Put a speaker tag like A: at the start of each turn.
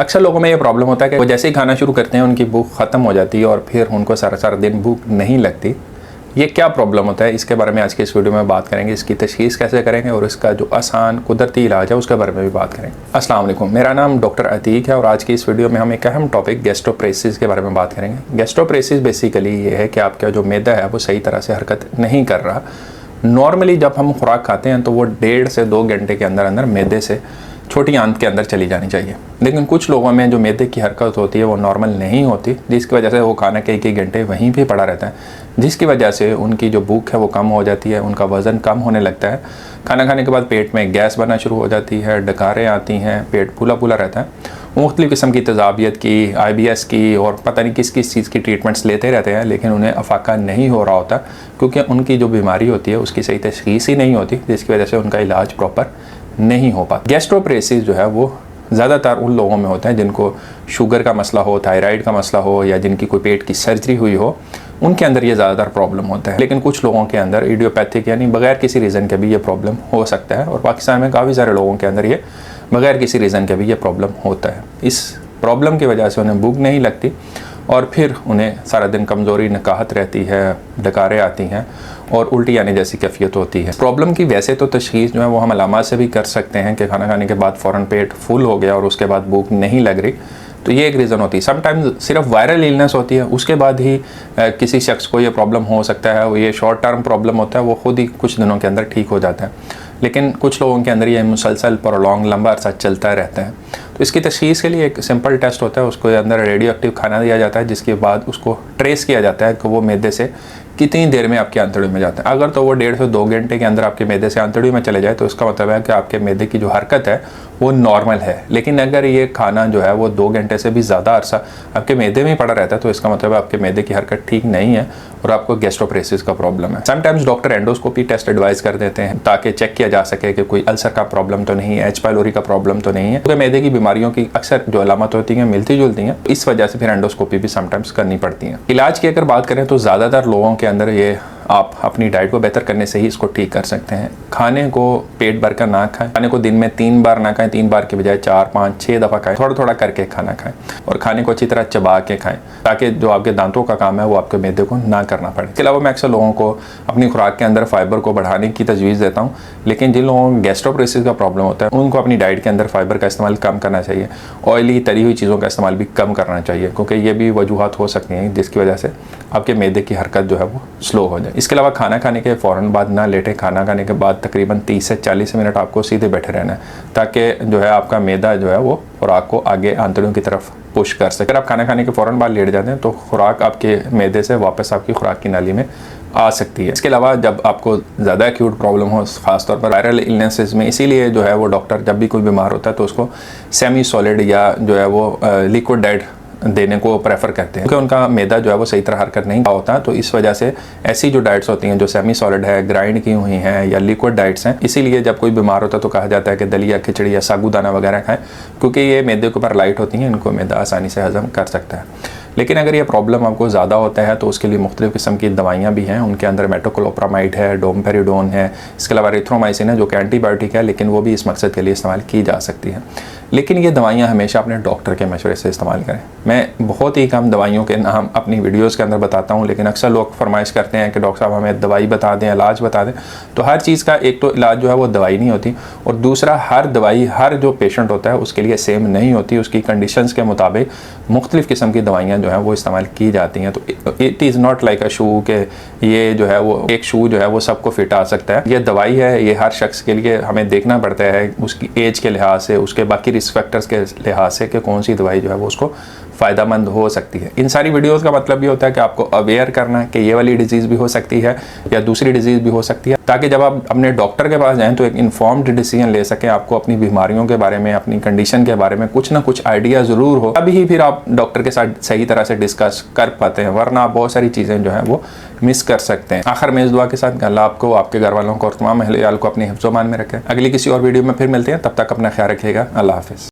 A: अक्सर लोगों में ये प्रॉब्लम होता है कि वो जैसे ही खाना शुरू करते हैं उनकी भूख ख़त्म हो जाती है और फिर उनको सारा सारा दिन भूख नहीं लगती। ये क्या प्रॉब्लम होता है, इसके बारे में आज के इस वीडियो में बात करेंगे। इसकी तशख़ीस कैसे करेंगे और इसका जो आसान कुदरती इलाज है उसके बारे में भी बात करेंगे। अस्सलाम वालेकुम, मेरा नाम डॉक्टर अतीक है और आज की इस वीडियो में हम एक अहम टॉपिक गैस्ट्रोप्रेसिस के बारे में बात करेंगे। गैस्ट्रोप्रेसिस बेसिकली ये है कि आपका जो मैदा है वो सही तरह से हरकत नहीं कर रहा। नॉर्मली जब हम खुराक खाते हैं तो वो 1.5 से 2 घंटे के अंदर अंदर मैदे से छोटी आंत के अंदर चली जानी चाहिए, लेकिन कुछ लोगों में जो मैदे की हरकत होती है वो नॉर्मल नहीं होती, जिसकी वजह से वो खाना कई घंटे वहीं पे पड़ा रहता है, जिसकी वजह से उनकी जो भूख है वो कम हो जाती है, उनका वज़न कम होने लगता है। खाना खाने के बाद पेट में गैस बनना शुरू हो जाती है, डकारें आती हैं, पेट फूला फूला रहता है। मुख्तलिफ़ किस्म की तेज़ाबियत की, IBS की और पता नहीं किस किस चीज़ की ट्रीटमेंट्स लेते रहते हैं, लेकिन उन्हें अफाका नहीं हो रहा होता क्योंकि उनकी जो बीमारी होती है उसकी सही तशख़ीस ही नहीं होती, जिसकी वजह से उनका इलाज प्रॉपर नहीं हो पाता। गैस्ट्रोप्रेसिस जो है वो ज़्यादातर उन लोगों में होता है जिनको शुगर का मसला हो, थायराइड का मसला हो या जिनकी कोई पेट की सर्जरी हुई हो, उनके अंदर ये ज़्यादातर प्रॉब्लम होता है। लेकिन कुछ लोगों के अंदर इडियोपैथिक यानी बगैर किसी रीज़न के भी ये प्रॉब्लम हो सकता है और पाकिस्तान में काफ़ी सारे लोगों के अंदर ये बगैर किसी रीज़न के भी ये प्रॉब्लम होता है। इस प्रॉब्लम की वजह से उन्हें भूख नहीं लगती और फिर उन्हें सारा दिन कमज़ोरी, नकाहत रहती है, डकारें आती हैं और उल्टी आने जैसी कैफियत होती है। प्रॉब्लम की वैसे तो तशख़ीस जो है वो हम अलामात से भी कर सकते हैं कि खाना खाने के बाद फ़ौरन पेट फुल हो गया और उसके बाद भूख नहीं लग रही, तो ये एक रीज़न होती है। समटाइम्स सिर्फ वायरल इलनेस होती है, उसके बाद ही किसी शख्स को ये प्रॉब्लम हो सकता है। वो ये शॉर्ट टर्म प्रॉब्लम होता है, वो खुद ही कुछ दिनों के अंदर ठीक हो जाता है, लेकिन कुछ लोगों के अंदर ये मुसलसल प्रोलॉन्ग लंबा अरसा चलता रहता है। तो इसकी तशख़ीस के लिए एक सिंपल टेस्ट होता है, उसको अंदर रेडियो एक्टिव खाना दिया जाता है, जिसके बाद उसको ट्रेस किया जाता है कि वो मैदे से कितनी देर में आपकी आंतड़ी में जाता है। अगर तो वो 1.5 से 2 घंटे के अंदर आपके मैदे से आंतड़ी में चले जाए तो इसका मतलब है कि आपके मैदे की जो हरकत है वो नॉर्मल है। लेकिन अगर ये खाना जो है वो 2 घंटे से भी ज़्यादा अरसा आपके मैदे में ही पड़ा रहता है तो इसका मतलब है आपके मैदे की हरकत ठीक नहीं है और आपको गैस्ट्रोप्रेसिस का प्रॉब्लम है। Sometimes doctor endoscopy test advise कर देते हैं ताकि चेक किया जा सके कि कोई अल्सर का प्रॉब्लम तो नहीं है, एच पाइलोरी का प्रॉब्लम तो नहीं है, क्योंकि मैदे की बीमारियों की अक्सर जो अलामत होती हैं मिलती जुलती हैं, इस वजह से फिर एंडोस्कोपी भी समटाइम्स करनी पड़ती है। इलाज की अगर बात करें तो ज़्यादातर लोगों के अंदर ये आप अपनी डाइट को बेहतर करने से ही इसको ठीक कर सकते हैं। खाने को पेट भर कर ना खाएं, खाने को दिन में 3 बार ना खाएं, 3 बार के बजाय 4, 5, 6 दफ़ा खाएं, थोड़ा थोड़ा करके खाना खाएं और खाने को अच्छी तरह चबा के खाएं ताकि जो आपके दांतों का काम है वो आपके मैदे को ना करना पड़े। इसके अलावा मैं अक्सर लोगों को अपनी खुराक के अंदर फाइबर को बढ़ाने की तजवीज़ देता हूँ, लेकिन जिन लोगों को गैस्ट्रोप्रेसिस का प्रॉब्लम होता है उनको अपनी डाइट के अंदर फाइबर का इस्तेमाल कम करना चाहिए, ऑयली तली हुई चीज़ों का इस्तेमाल भी कम करना चाहिए, क्योंकि ये भी वजूहत हो सकती हैं जिसकी वजह से आपके मैदे की हरकत जो है वो स्लो हो जाए। इसके अलावा खाना खाने के फ़ौरन बाद ना लेटे, खाना खाने के बाद तकरीबन 30 से 40 मिनट आपको सीधे बैठे रहना है ताकि जो है आपका मैदा जो है वो खुराक को आगे आंतड़ियों की तरफ पुश कर सके। अगर आप खाना खाने के फ़ौरन बाद लेट जाते हैं तो खुराक आपके मैदे से वापस आपकी खुराक की नाली में आ सकती है। इसके अलावा जब आपको ज़्यादा एक्यूट प्रॉब्लम हो, ख़ासतौर पर वायरल इलनेसेस में, इसीलिए जो है वो डॉक्टर जब भी कोई बीमार होता है तो उसको सेमी सॉलिड या जो है वो लिक्विड डाइट देने को प्रेफर करते हैं, क्योंकि उनका मैदा जो है वो सही तरह हरकत नहीं होता। तो इस वजह से ऐसी जो डाइट्स होती हैं जो सेमी सॉलिड है, ग्राइंड की हुई हैं या लिक्विड डाइट्स हैं, इसीलिए जब कोई बीमार होता है तो कहा जाता है कि दलिया, खिचड़ी या साबूदाना वगैरह खाएं, क्योंकि ये मैदे के ऊपर लाइट होती हैं, इनको मैदा आसानी से हजम कर सकता है। लेकिन अगर ये प्रॉब्लम आपको ज़्यादा होता है तो उसके लिए मुख्तलिफ़ किस्म की दवाइयाँ भी हैं, उनके अंदर मेटोक्लोप्रामाइड है, डोमपेरिडोन है, इसके अलावा एरिथ्रोमाइसिन है जो कि एंटीबायोटिक है, लेकिन वो भी इस मकसद के लिए इस्तेमाल की जा सकती है। लेकिन ये दवाइयाँ हमेशा अपने डॉक्टर के मशवरे से इस्तेमाल करें। मैं बहुत ही कम दवाइयों के नाम अपनी वीडियोज़ के अंदर बताता हूँ, लेकिन अक्सर लोग फरमाइश करते हैं कि डॉक्टर साहब हमें दवाई बता दें, इलाज बता दें। तो हर चीज़ का एक तो इलाज जो है वो दवाई नहीं होती और दूसरा हर दवाई हर जो पेशेंट होता है उसके लिए सेम नहीं होती, उसकी कंडीशंस के मुताबिक मुख्तलिफ़ किस्म की दवाइयाँ जो हैं वो इस्तेमाल की जाती हैं। तो it is not like a shoe के ये जो है वो एक शू जो है वो सबको फिट आ सकता है। ये दवाई है, ये हर शख्स के लिए हमें देखना पड़ता है उसकी एज के लिहाज से, उसके बाकी रिस्क फैक्टर्स के लिहाज से कि कौन सी दवाई जो है वो उसको फ़ायदेमंद हो सकती है। इन सारी वीडियोस का मतलब ये होता है कि आपको अवेयर करना कि ये वाली डिजीज़ भी हो सकती है या दूसरी डिजीज़ भी हो सकती है, ताकि जब आप अपने डॉक्टर के पास जाएं तो एक इन्फॉर्म्ड डिसीजन ले सकें, आपको अपनी बीमारियों के बारे में, अपनी कंडीशन के बारे में कुछ ना कुछ आइडिया ज़रूर हो, तभी ही फिर आप डॉक्टर के साथ सही तरह से डिस्कस कर पाते हैं, वरना आप बहुत सारी चीज़ें जो हैं वो मिस कर सकते हैं। आखिर में इस दुआ के साथ अल्लाह आपको, आपके घर वालों को और तमाम अहले याल को अपने हिफ्ज़-ओ-मान में रखें। अगली किसी और वीडियो में फिर मिलते हैं, तब तक अपना ख्याल रखिएगा। अल्लाह हाफ़िज़।